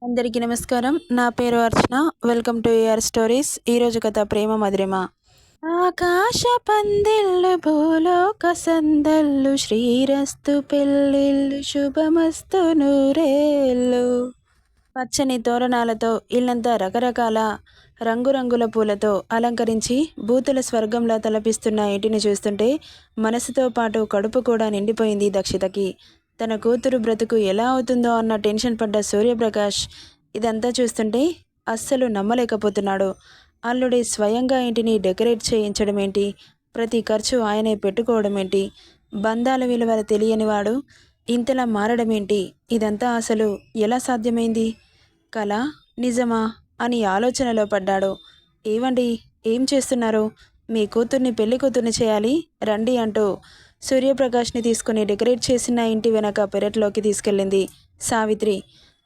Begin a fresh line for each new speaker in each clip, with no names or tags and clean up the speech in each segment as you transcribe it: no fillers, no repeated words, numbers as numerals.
అందరికీ నమస్కారం. నా పేరు Archana. Welcome to your stories. ఈరోజు కథ ప్రేమ మధురిమ. ఆకాశ పందిళ్ళు భూలోక సందళ్ళు శ్రీరస్తు పెళ్ళిళ్ళు శుభమస్తు నూరేళ్ళు. పచ్చని తోరణాలతో ఇల్లంతా రకరకాల రంగురంగుల పూలతో అలంకరించి భూతుల స్వర్గంలా తలపిస్తున్న ఇంటిని చూస్తుంటే మనసుతో పాటు కడుపు కూడా నిండిపోయింది దక్షితకి. తన కూతురు బ్రతుకు ఎలా అవుతుందో అన్న టెన్షన్ పడ్డ సూర్యప్రకాష్ ఇదంతా చూస్తుంటే అస్సలు నమ్మలేకపోతున్నాడు. అల్లుడి స్వయంగా ఇంటిని డెకరేట్ చేయించడం ఏంటి, ప్రతి ఖర్చు ఆయనే పెట్టుకోవడం ఏంటి, బంధాల విలువలు తెలియనివాడు ఇంతలా మారడం ఏంటి, ఇదంతా అసలు ఎలా సాధ్యమైంది? కళ, నిజమా అని ఆలోచనలో పడ్డాడు. ఏవండి, ఏం చేస్తున్నారు? మీ కూతుర్ని పెళ్లి కూతుర్ని చేయాలి రండి అంటూ సూర్యప్రకాష్ని తీసుకుని డెకరేట్ చేసిన ఇంటి వెనక పెరట్లోకి తీసుకెళ్ళింది సావిత్రి.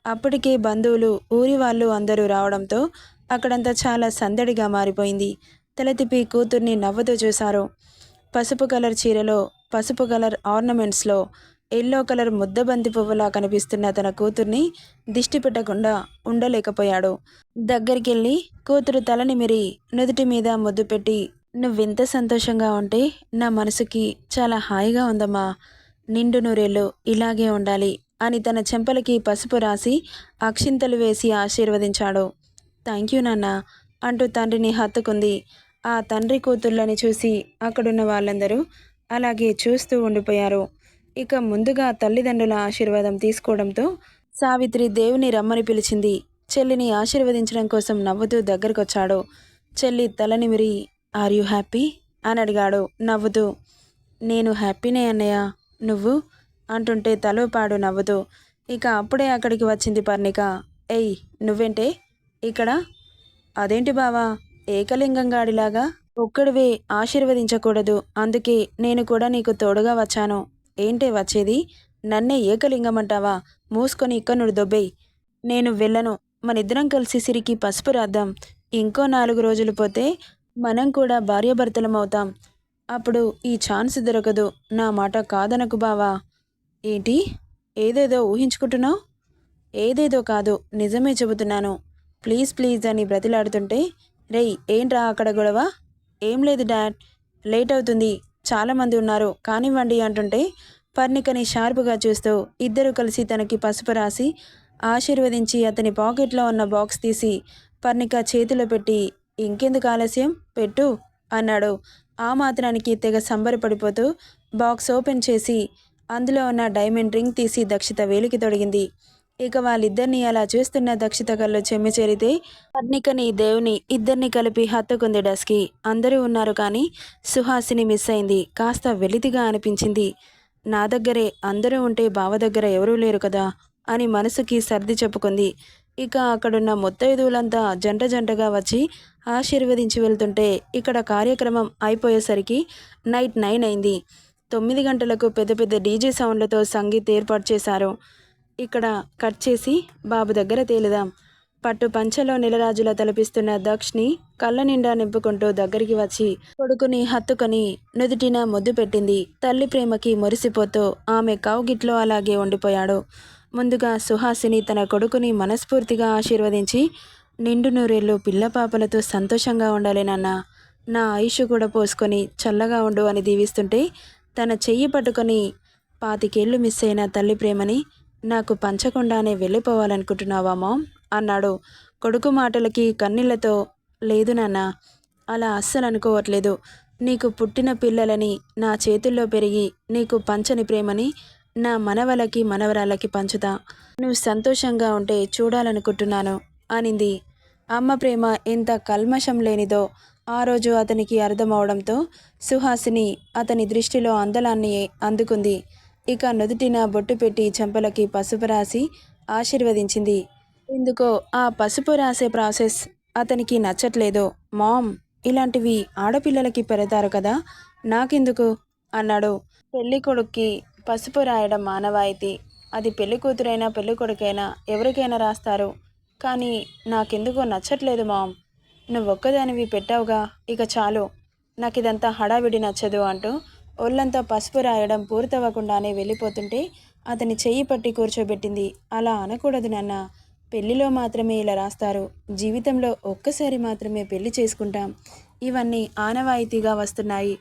అప్పటికే బంధువులు, ఊరి వాళ్ళు అందరూ రావడంతో అక్కడంతా చాలా సందడిగా మారిపోయింది. తల తిప్పి కూతుర్ని నవ్వుతూ చూశారు. పసుపు కలర్ చీరలో, పసుపు కలర్ ఆర్నమెంట్స్లో ఎల్లో కలర్ ముద్దబంతి పువ్వులా కనిపిస్తున్న తన కూతుర్ని దిష్టి పెట్టకుండా ఉండలేకపోయాడు. దగ్గరికెళ్ళి కూతురు తలనిమిరి నుదుటి మీద ముద్దు పెట్టి, నువ్వెంత సంతోషంగా ఉంటే నా మనసుకి చాలా హాయిగా ఉందమ్మా, నిండు నూరేళ్ళు ఇలాగే ఉండాలి అని తన చెంపలకి పసుపు రాసి అక్షింతలు వేసి ఆశీర్వదించాడు. థ్యాంక్ యూ నాన్న అంటూ తండ్రిని హత్తుకుంది. ఆ తండ్రి కూతుర్లని చూసి అక్కడున్న వాళ్ళందరూ అలాగే చూస్తూ ఉండిపోయారు. ఇక ముందుగా తల్లిదండ్రుల ఆశీర్వాదం తీసుకోవడంతో సావిత్రి దేవుని రమ్మని పిలిచింది. చెల్లిని ఆశీర్వదించడం కోసం నవ్వుతూ దగ్గరకొచ్చాడు. చెల్లి తలనిమిరి ఆర్ యూ హ్యాపీ అని అడిగాడు నవ్వుతూ. నేను హ్యాపీనే అన్నయ్య, నువ్వు అంటుంటే తలోపాడు నవ్వుతూ. ఇక అప్పుడే అక్కడికి వచ్చింది పర్ణిక. ఎయ్, నువ్వేంటే ఇక్కడ? అదేంటి బావా, ఏకలింగంగాడిలాగా ఒక్కడివే ఆశీర్వదించకూడదు, అందుకే నేను కూడా నీకు తోడుగా వచ్చాను. ఏంటే వచ్చేది? నన్నే ఏకలింగమంటావా? మూసుకొని ఇక్కడ నుండి దొబ్బేయ్. నేను వెళ్ళను. మనిద్దరం కలిసి సిరికి పసుపు రాద్దాం. ఇంకో 4 రోజులు పోతే మనం కూడా భార్యాభర్తలం అవుతాం. అప్పుడు ఈ ఛాన్స్ దొరకదు. నా మాట కాదనకు బావా. ఏంటి, ఏదేదో ఊహించుకుంటున్నావు? ఏదేదో కాదు, నిజమే చెబుతున్నాను. ప్లీజ్ ప్లీజ్ అని బ్రతిలాడుతుంటే, రేయ్ ఏంట్రా అక్కడ గొడవ? ఏం లేదు డాడ్, లేట్ అవుతుంది, చాలామంది ఉన్నారు, కానివ్వండి అంటుంటే పర్ణికని షార్పుగా చూస్తూ ఇద్దరు కలిసి తనకి పసుపు రాసి ఆశీర్వదించి అతని పాకెట్లో ఉన్న బాక్స్ తీసి పర్ణిక చేతిలో పెట్టి, ఇంకెందుకు ఆలస్యం, పెట్టు అన్నాడు. ఆ మాత్రానికి తెగ సంబరపడిపోతూ బాక్స్ ఓపెన్ చేసి అందులో ఉన్న డైమండ్ రింగ్ తీసి దక్షిత వేలికి తొడిగింది. ఇక వాళ్ళిద్దరినీ అలా చూస్తున్న దక్షిత కళ్ళు చెమ్మి చేరితే పర్ణికని, దేవుని ఇద్దరిని కలిపి హత్తుకుంది డస్కి. అందరూ ఉన్నారు కానీ సుహాసిని మిస్ అయింది. కాస్త వెలితిగా అనిపించింది. నా దగ్గరే అందరూ ఉంటే బావ దగ్గర ఎవరూ లేరు కదా అని మనసుకి సర్ది చెప్పుకుంది. ఇక అక్కడున్న ముత్తైదువులంతా జంట జంటగా వచ్చి ఆశీర్వదించి వెళ్తుంటే ఇక్కడ కార్యక్రమం అయిపోయేసరికి నైట్ 9 అయింది. 9 గంటలకు పెద్ద పెద్ద డీజే సౌండ్లతో సంగీత్ ఏర్పాటు చేశారు. ఇక్కడ కట్ చేసి బాబు దగ్గర తేలుదాం. పట్టు పంచలో నెలరాజులా తలపిస్తున్న దక్షిని కళ్ళ నిండా నింపుకుంటూ దగ్గరికి వచ్చి కొడుకుని హత్తుకొని నుదుటిన ముద్దు పెట్టింది. తల్లి ప్రేమకి మురిసిపోతూ ఆమె కౌగిట్లో అలాగే ఉండిపోయాడు. ముందుగా సుహాసిని తన కొడుకుని మనస్ఫూర్తిగా ఆశీర్వదించి, నిండు నూరేళ్ళు పిల్లపాపలతో సంతోషంగా ఉండాలి నాన్న, నా ఆయుష్ కూడా పోసుకొని చల్లగా ఉండు అని దీవిస్తుంటే తన చెయ్యి పట్టుకొని 25 ఏళ్ళు మిస్ అయిన తల్లి ప్రేమని నాకు పంచకుండానే వెళ్ళిపోవాలనుకుంటున్నావా మామ్ అన్నాడు. కొడుకు మాటలకి కన్నీళ్లతో, లేదు నాన్న, అలా అస్సలు అనుకోవట్లేదు. నీకు పుట్టిన పిల్లలని నా చేతుల్లో పెరిగి నీకు పంచని ప్రేమని నా మనవలకి మనవరాళ్ళకి పంచుతా. నువ్వు సంతోషంగా ఉంటే చూడాలనుకుంటున్నాను అనింది. అమ్మ ప్రేమ ఎంత కల్మషం లేనిదో ఆ రోజు అతనికి అర్థమవడంతో సుహాసిని అతని దృష్టిలో అందలాన్ని అందుకుంది. ఇక నుదుటిన బొట్టు పెట్టి చెంపలకి పసుపు రాసి ఆశీర్వదించింది. ఎందుకో ఆ పసుపు రాసే ప్రాసెస్ అతనికి నచ్చట్లేదు. మామ్, ఇలాంటివి ఆడపిల్లలకి పెడతారు కదా, నాకెందుకు అన్నాడు. పెళ్లి కొడుక్కి పసుపు రాయడం మానవాయితీ. అది పెళ్లి కూతురైనా పెళ్లి కొడుకైనా ఎవరికైనా రాస్తారు. కానీ నాకెందుకో నచ్చట్లేదు మామ్. నువ్వొక్కదానివి పెట్టావుగా, ఇక చాలు, నాకిదంతా హడావిడి నచ్చదు అంటూ ఒళ్ళంతా పసుపు రాయడం పూర్తవ్వకుండానే వెళ్ళిపోతుంటే అతని చెయ్యి పట్టి కూర్చోబెట్టింది. అలా అనకూడదు నాన్న, పెళ్లిలో మాత్రమే ఇలా రాస్తారు, జీవితంలో ఒక్కసారి మాత్రమే పెళ్లి చేసుకుంటాం. ఇవన్నీ ఆనవాయితీగా వస్తున్నాయి.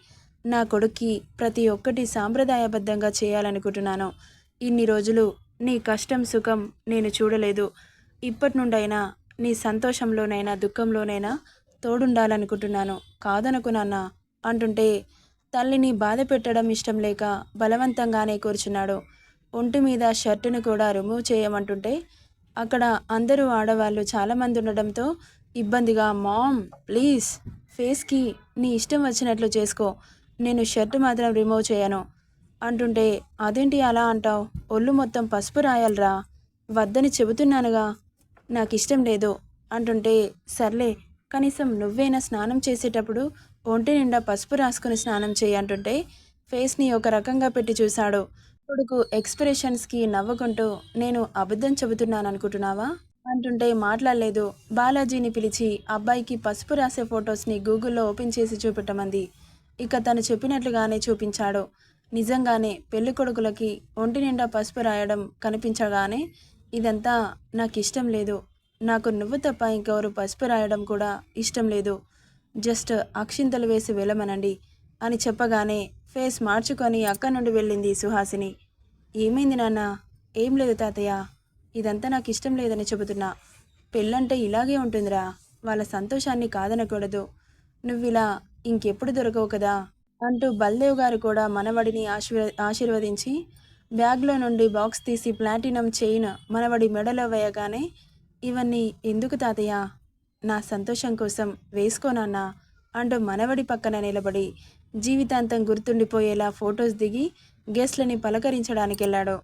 నా కొడుక్కి ప్రతి ఒక్కటి సాంప్రదాయబద్ధంగా చేయాలనుకుంటున్నాను. ఇన్ని రోజులు నీ కష్టం సుఖం నేను చూడలేదు. ఇప్పటి నుండైనా నీ సంతోషంలోనైనా దుఃఖంలోనైనా తోడుండాలనుకుంటున్నాను. కాదనకు నాన్న అంటుంటే తల్లిని బాధ పెట్టడం ఇష్టం లేక బలవంతంగానే కూర్చున్నాడు. ఒంటి మీద షర్టును కూడా రిమూవ్ చేయమంటుంటే అక్కడ అందరూ ఆడవాళ్ళు చాలామంది ఉండడంతో ఇబ్బందిగా, మామ్ ప్లీజ్ ఫేస్కి నీ ఇష్టం వచ్చినట్లు చేసుకో, నేను షర్ట్ మాత్రం రిమూవ్ చేయను అంటుంటే, అదేంటి అలా అంటావు, ఒళ్ళు మొత్తం పసుపు రాయాలరా, వద్దని చెబుతున్నానుగా, నాకు ఇష్టం లేదు అంటుంటే, సర్లే కనీసం నువ్వైనా స్నానం చేసేటప్పుడు ఒంటి నిండా పసుపు రాసుకుని స్నానం చేయి అంటుంటే ఫేస్ని ఒక రకంగా పెట్టి చూశాడు. కొడుకు ఎక్స్ప్రెషన్స్కి నవ్వుకుంటూ, నేను అబద్ధం చెబుతున్నాను అనుకుంటున్నావా అంటుంటే మాట్లాడలేదు. బాలాజీని పిలిచి అబ్బాయికి పసుపు రాసే ఫొటోస్ని గూగుల్లో ఓపెన్ చేసి చూపెట్టమంది. ఇక తను చెప్పినట్లుగానే చూపించాడు. నిజంగానే పెళ్లి కొడుకులకి ఒంటి నిండా పసుపు రాయడం కనిపించగానే, ఇదంతా నాకు ఇష్టం లేదు, నాకు నువ్వు తప్ప ఇంకెవరు పసుపు రాయడం కూడా ఇష్టం లేదు, జస్ట్ అక్షింతలు వేసి వెళ్ళమనండి అని చెప్పగానే ఫేస్ మార్చుకొని అక్కడి నుండి వెళ్ళింది సుహాసిని. ఏమైంది నాన్న? ఏం లేదు తాతయ్య, ఇదంతా నాకు ఇష్టం లేదని చెబుతున్నా. పెళ్ళంటే ఇలాగే ఉంటుందిరా, వాళ్ళ సంతోషాన్ని కాదనకూడదు, నువ్విలా ఇంకెప్పుడు దొరకవు కదా అంటూ బల్దేవ్ గారు కూడా మనవడిని ఆశీర్వదించి బ్యాగ్లో నుండి బాక్స్ తీసి ప్లాటినం చైన్ మనవడి మెడలో వేయగానే, ఇవన్నీ ఎందుకు తాతయ్య, నా సంతోషం కోసం వేసుకోనన్నా అంటూ మనవడి పక్కన నిలబడి జీవితాంతం గుర్తుండిపోయేలా ఫొటోస్ దిగి గెస్ట్లని పలకరించడానికి వెళ్ళాడు.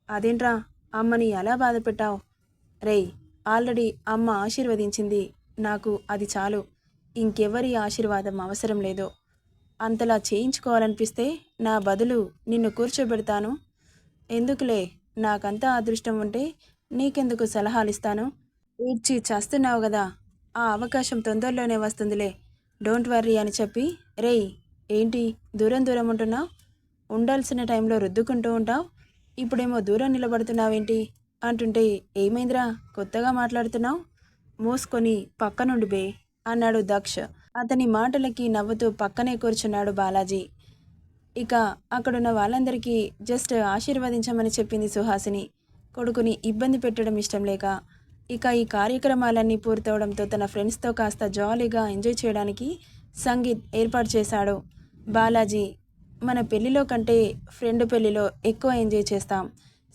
అదేంట్రా అమ్మని ఎలా బాధ పెట్టావు? రేయ్, ఆల్రెడీ అమ్మ ఆశీర్వదించింది, నాకు అది చాలు, ఇంకెవరి ఆశీర్వాదం అవసరం లేదు. అంతలా చేయించుకోవాలనిపిస్తే నా బదులు నిన్ను కూర్చోబెడతాను. ఎందుకులే, నాకంతా అదృష్టం ఉంటే నీకెందుకు సలహాలిస్తాను? ఏడ్చి చేస్తున్నావు కదా, ఆ అవకాశం తొందరలోనే వస్తుందిలే, డోంట్ వర్రీ అని చెప్పి, రేయ్ ఏంటి దూరం దూరం ఉంటున్నావు, ఉండాల్సిన టైంలో రుద్దుకుంటూ ఉంటావు, ఇప్పుడేమో దూరం నిలబడుతున్నావేంటి అంటుంటే, ఏమైందిరా కొత్తగా మాట్లాడుతున్నావు, మూసుకొని పక్కనుండి బే అన్నాడు దక్ష్. అతని మాటలకి నవ్వుతూ పక్కనే కూర్చున్నాడు బాలాజీ. ఇక అక్కడున్న వాళ్ళందరికీ జస్ట్ ఆశీర్వదించమని చెప్పింది సుహాసిని. కొడుకుని ఇబ్బంది పెట్టడం ఇష్టం లేక. ఇక ఈ కార్యక్రమాలన్నీ పూర్తవడంతో తన ఫ్రెండ్స్తో కాస్త జాలీగా ఎంజాయ్ చేయడానికి సంగీత్ ఏర్పాటు చేశాడు బాలాజీ. మన పెళ్లిలో కంటే ఫ్రెండ్ పెళ్లిలో ఎక్కువ ఎంజాయ్ చేస్తాం.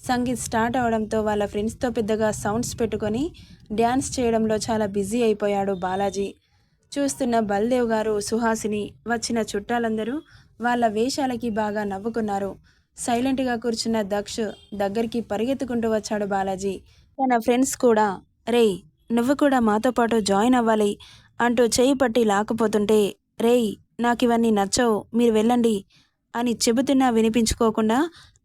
సంగీత్ స్టార్ట్ అవడంతో వాళ్ళ ఫ్రెండ్స్తో పెద్దగా సౌండ్స్ పెట్టుకొని డ్యాన్స్ చేయడంలో చాలా బిజీ అయిపోయాడు బాలాజీ. చూస్తున్న బల్దేవ్ గారు, సుహాసిని, వచ్చిన చుట్టాలందరూ వాళ్ళ వేషాలకి బాగా నవ్వుకున్నారు. సైలెంట్గా కూర్చున్న దక్ష్ దగ్గరికి పరిగెత్తుకుంటూ వచ్చాడు బాలాజీ. తన ఫ్రెండ్స్ కూడా, రేయ్ నువ్వు కూడా మాతో పాటు జాయిన్ అవ్వాలి అంటూ చేయి పట్టి లాక్కుపోతుంటే, రేయ్ నాకివన్నీ నచ్చవు, మీరు వెళ్ళండి అని చెబుతున్నా వినిపించుకోకుండా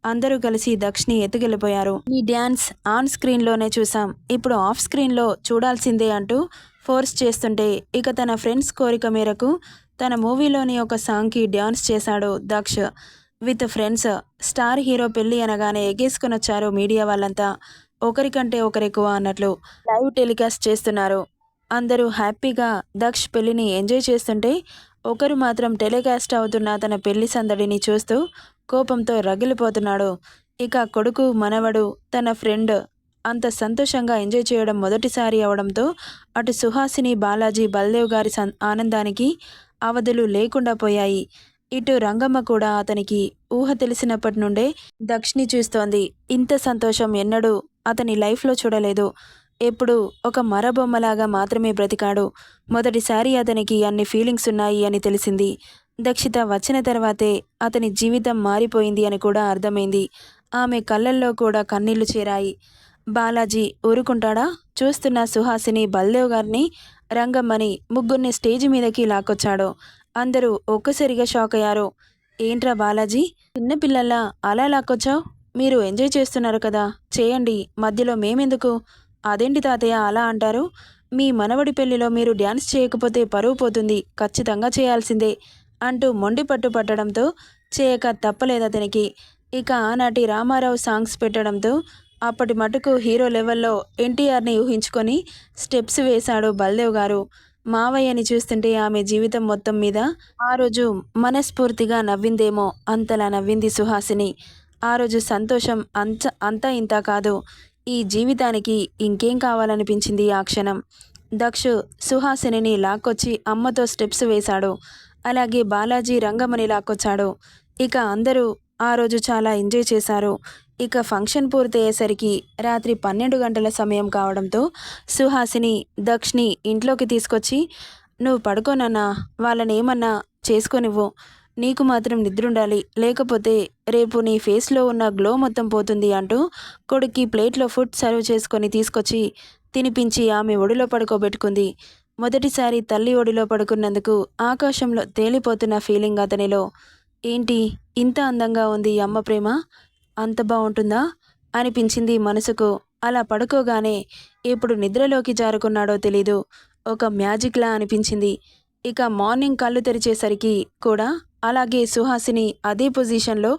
అందరూ కలిసి దక్ష్ని ఎత్తుకెళ్ళిపోయారు. ఈ డ్యాన్స్ ఆన్ స్క్రీన్లోనే చూసాం, ఇప్పుడు ఆఫ్ స్క్రీన్లో చూడాల్సిందే అంటూ ఫోర్స్ చేస్తుంటే, ఇక తన ఫ్రెండ్స్ కోరిక మేరకు తన మూవీలోని ఒక సాంగ్కి డ్యాన్స్ చేశాడు Daksh with friends. Star hero పెళ్ళి అనగానే ఎగేసుకుని వచ్చారు మీడియా వాళ్ళంతా. ఒకరికంటే ఒకరెక్కువ అన్నట్లు లైవ్ టెలికాస్ట్ చేస్తున్నారు. అందరూ హ్యాపీగా దక్ష్ పెళ్లిని ఎంజాయ్ చేస్తుంటే, ఒకరు మాత్రం టెలికాస్ట్ అవుతున్న తన పెళ్లి సందడిని చూస్తూ కోపంతో రగిలిపోతున్నాడు. ఇక కొడుకు మనవడు తన ఫ్రెండ్ అంత సంతోషంగా ఎంజాయ్ చేయడం మొదటిసారి అవడంతో అటు సుహాసిని, బాలాజీ, బల్దేవ్ గారి ఆనందానికి అవధులు లేకుండా పోయాయి. ఇటు రంగమ్మ కూడా అతనికి ఊహ తెలిసినప్పటి నుండే దక్ష్ని చూస్తోంది. ఇంత సంతోషం ఎన్నడూ అతని లైఫ్లో చూడలేదు. ఎప్పుడు ఒక మరబొమ్మలాగా మాత్రమే బ్రతికాడు. మొదటిసారి అతనికి అన్ని ఫీలింగ్స్ ఉన్నాయి అని తెలిసింది. దక్షిత వచ్చిన తర్వాతే అతని జీవితం మారిపోయింది అని కూడా అర్థమైంది. ఆమె కళ్ళల్లో కూడా కన్నీళ్లు చేరాయి. బాలాజీ ఊరుకుంటాడా? చూస్తున్న సుహాసిని, బల్దేవ్ గారిని, రంగమ్మని, ముగ్గురిని స్టేజ్ మీదకి లాక్కొచ్చాడు. అందరూ ఒక్కసారిగా షాక్ అయ్యారు. ఏంట్రా బాలాజీ, చిన్నపిల్లల్లా అలా లాక్కొచ్చావు? మీరు ఎంజాయ్ చేస్తున్నారు కదా, చేయండి, మధ్యలో మేమెందుకు? అదేంటి తాతయ్య అలా అంటారు? మీ మనవడి పెళ్లిలో మీరు డ్యాన్స్ చేయకపోతే పరువు పోతుంది, ఖచ్చితంగా చేయాల్సిందే అంటూ మొండి పట్టు పట్టడంతో చేయక తప్పలేదు అతనికి. ఇక ఆనాటి రామారావు సాంగ్స్ పెట్టడంతో అప్పటి మటుకు హీరో లెవెల్లో ఎన్టీఆర్ని ఊహించుకొని స్టెప్స్ వేశాడు బల్దేవ్ గారు. మావయ్యని చూస్తుంటే ఆమె జీవితం మొత్తం మీద ఆ రోజు మనస్ఫూర్తిగా నవ్విందేమో, అంతలా నవ్వింది సుహాసిని. ఆ రోజు సంతోషం అంతా ఇంత కాదు, ఈ జీవితానికి ఇంకేం కావాలనిపించింది ఆ క్షణం. దక్షు సుహాసినిని లాక్కొచ్చి అమ్మతో స్టెప్స్ వేశాడు. అలాగే బాలాజీ రంగమ్మని లాక్కొచ్చాడు. ఇక అందరూ ఆ రోజు చాలా ఎంజాయ్ చేశారు. ఇక ఫంక్షన్ పూర్తయ్యేసరికి రాత్రి 12 గంటల సమయం కావడంతో సుహాసిని దక్షిని ఇంట్లోకి తీసుకొచ్చి, నువ్వు పడుకోనన్నా, వాళ్ళనేమన్నా చేసుకోనివ్వు, నీకు మాత్రం నిద్రుండాలి, లేకపోతే రేపు నీ ఫేస్లో ఉన్న గ్లో మొత్తం పోతుంది అంటూ కొడుక్కి ప్లేట్లో ఫుడ్ సర్వ్ చేసుకొని తీసుకొచ్చి తినిపించి ఆమె ఒడిలో పడుకోబెట్టుకుంది. మొదటిసారి తల్లి ఒడిలో పడుకున్నందుకు ఆకాశంలో తేలిపోతున్న ఫీలింగ్ అతనిలో. ఏంటి ఇంత అందంగా ఉంది ఈ అమ్మ ప్రేమ, అంత బాగుంటుందా అనిపించింది మనసుకు. అలా పడుకోగానే ఎప్పుడు నిద్రలోకి జారుకున్నాడో తెలీదు, ఒక మ్యాజిక్లా అనిపించింది. ఇక మార్నింగ్ కళ్ళు తెరిచేసరికి కూడా అలాగే సుహాసిని అదే పొజిషన్లో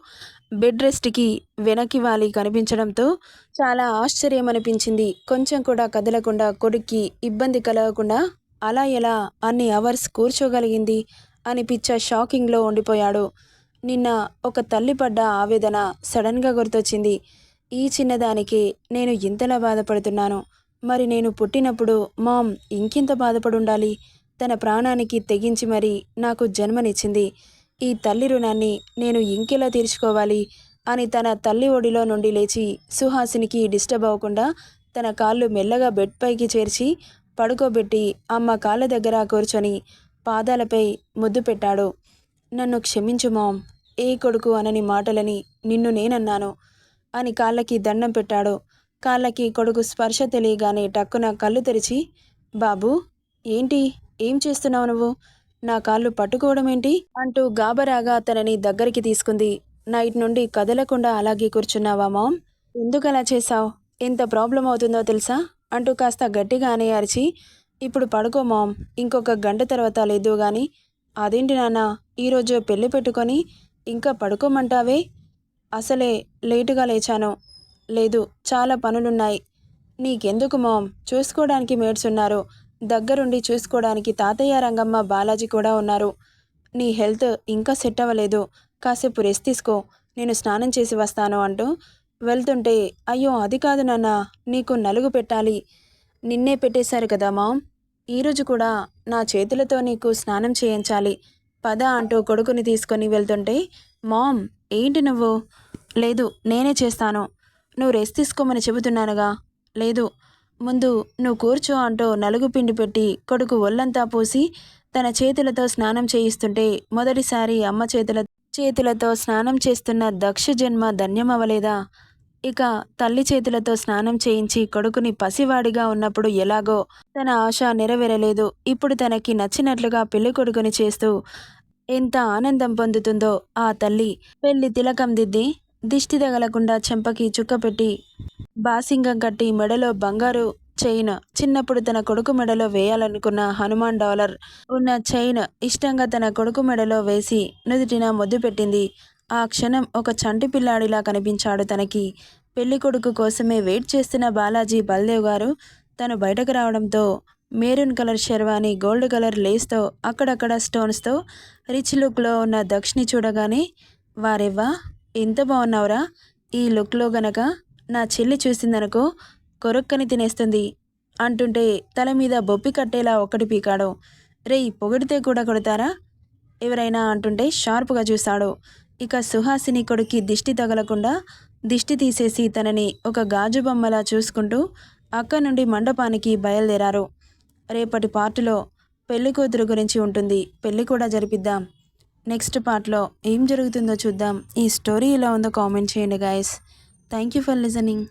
బెడ్ రెస్ట్కి వెనక్కి వాలి కనిపించడంతో చాలా ఆశ్చర్యం అనిపించింది. కొంచెం కూడా కదలకుండా కొడుక్కి ఇబ్బంది కలగకుండా అలా ఎలా అన్ని అవర్స్ కూర్చోగలిగింది అని పిచ్చ షాకింగ్లో ఉండిపోయాడు. నిన్న ఒక తల్లి పడ్డ ఆవేదన సడన్గా గుర్తొచ్చింది. ఈ చిన్నదానికి నేను ఇంతలా బాధపడుతున్నాను, మరి నేను పుట్టినప్పుడు మామ్ ఇంకింత బాధపడుండాలి. తన ప్రాణానికి తెగించి మరీ నాకు జన్మనిచ్చింది. ఈ తల్లి రుణాన్ని నేను ఇంకెలా తీర్చుకోవాలి అని తన తల్లి ఒడిలో నుండి లేచి సుహాసినికి డిస్టర్బ్ అవ్వకుండా తన కాళ్ళు మెల్లగా బెడ్ పైకి చేర్చి పడుకోబెట్టి అమ్మ కాళ్ళ దగ్గర కూర్చొని పాదాలపై ముద్దు పెట్టాడు. నన్ను క్షమించు మామ్, ఏ కొడుకు అనని మాటలని నిన్ను నేనన్నాను అని కాళ్ళకి దండం పెట్టాడు. కాళ్ళకి కొడుకు స్పర్శ తెలియగానే టక్కున కళ్ళు తెరిచి, బాబూ ఏంటి, ఏం చేస్తున్నావు నువ్వు, నా కాళ్ళు పట్టుకోవడం ఏంటి అంటూ గాబరాగా తనని దగ్గరికి తీసుకుంది. నైట్ నుండి కదలకుండా అలాగే కూర్చున్నావా మామ్, ఎందుకలా చేశావు, ఎంత ప్రాబ్లం అవుతుందో తెలుసా అంటూ కాస్త గట్టిగానే అరిచి, ఇప్పుడు పడుకో మామ్, ఇంకొక గంట తర్వాత లేదు గాని. అదేంటి నాన్న, ఈరోజు పెళ్ళి పెట్టుకొని ఇంకా పడుకోమంటావే, అసలే లేటుగా లేచాను. లేదు, చాలా పనులున్నాయి. నీకెందుకు మామ్, చూసుకోవడానికి మేడ్స్ ఉన్నారు, దగ్గరుండి చూసుకోవడానికి తాతయ్య రంగమ్మ బాలాజీ కూడా ఉన్నారు. నీ హెల్త్ ఇంకా సెట్ అవ్వలేదు, కాసేపు రెస్ట్ తీసుకో, నేను స్నానం చేసి వస్తాను అంటూ వెళ్తుంటే, అయ్యో అది కాదు నాన్న, నీకు నలుగు పెట్టాలి, నిన్నే పెట్టేశారు కదా మామ్, ఈరోజు కూడా నా చేతులతో నీకు స్నానం చేయించాలి, పద అంటూ కొడుకుని తీసుకొని వెళ్తుంటే, మామ్ ఏంటి నువ్వు, లేదు నేనే చేస్తాను, నువ్వు రెస్ట్ తీసుకోమని చెబుతున్నానుగా, లేదు ముందు నువ్వు కూర్చో అంటూ నలుగు పిండి పెట్టి కొడుకు ఒళ్ళంతా పూసి తన చేతులతో స్నానం చేయిస్తుంటే, మొదటిసారి అమ్మ చేతులతో స్నానం చేస్తున్న దక్ష జన్మ ధన్యమవ్వలేదా? ఇక తల్లి చేతులతో స్నానం చేయించి కొడుకుని పసివాడిగా ఉన్నప్పుడు ఎలాగో తన ఆశ నెరవేరలేదు. ఇప్పుడు తనకి నచ్చినట్లుగా పెళ్లి కొడుకుని చేస్తూ ఎంత ఆనందం పొందుతుందో ఆ తల్లి. పెళ్లి తిలకం దిద్ది దిష్టి తగలకుండా చెంపకి చుక్క పెట్టి బాసింగం కట్టి మెడలో బంగారు చైన్, చిన్నప్పుడు తన కొడుకు మెడలో వేయాలనుకున్న హనుమాన్ డాలర్ ఉన్న చైన్ ఇష్టంగా తన కొడుకు మెడలో వేసి నుదుటిన ముద్దు పెట్టింది. ఆ క్షణం ఒక చంటి పిల్లాడిలా కనిపించాడు తనకి. పెళ్లి కొడుకు కోసమే వెయిట్ చేస్తున్న బాలాజీ బల్దేవ్ గారు తను బయటకు రావడంతో maroon colour sherwani, gold colour లేస్తో అక్కడక్కడ స్టోన్స్తో రిచ్ లుక్లో ఉన్న దక్షిణి చూడగానే, వారెవ్వా ఎంత బాగున్నావురా, ఈ లుక్లో గనక నా చెల్లి చూసిందనుకో కొరక్కని తినేస్తుంది అంటుంటే తల మీద బొప్పి కట్టేలా ఒక్కటి పీకాడు. రేయ్ పొగిడితే కూడా కొడతారా ఎవరైనా అంటుంటే షార్ప్గా చూశాడు. ఇక సుహాసిని కొడుక్కి దిష్టి తగలకుండా దిష్టి తీసేసి తనని ఒక గాజు బొమ్మలా చూసుకుంటూ అక్క నుండి మండపానికి బయలుదేరారు. రేపటి పార్టులో పెళ్లి కూతురు గురించి ఉంటుంది, పెళ్లి కూడా జరిపిద్దాం. నెక్స్ట్ పార్ట్లో ఏం జరుగుతుందో చూద్దాం. ఈ స్టోరీ ఎలా ఉందో కామెంట్ చేయండి guys. Thank you for listening.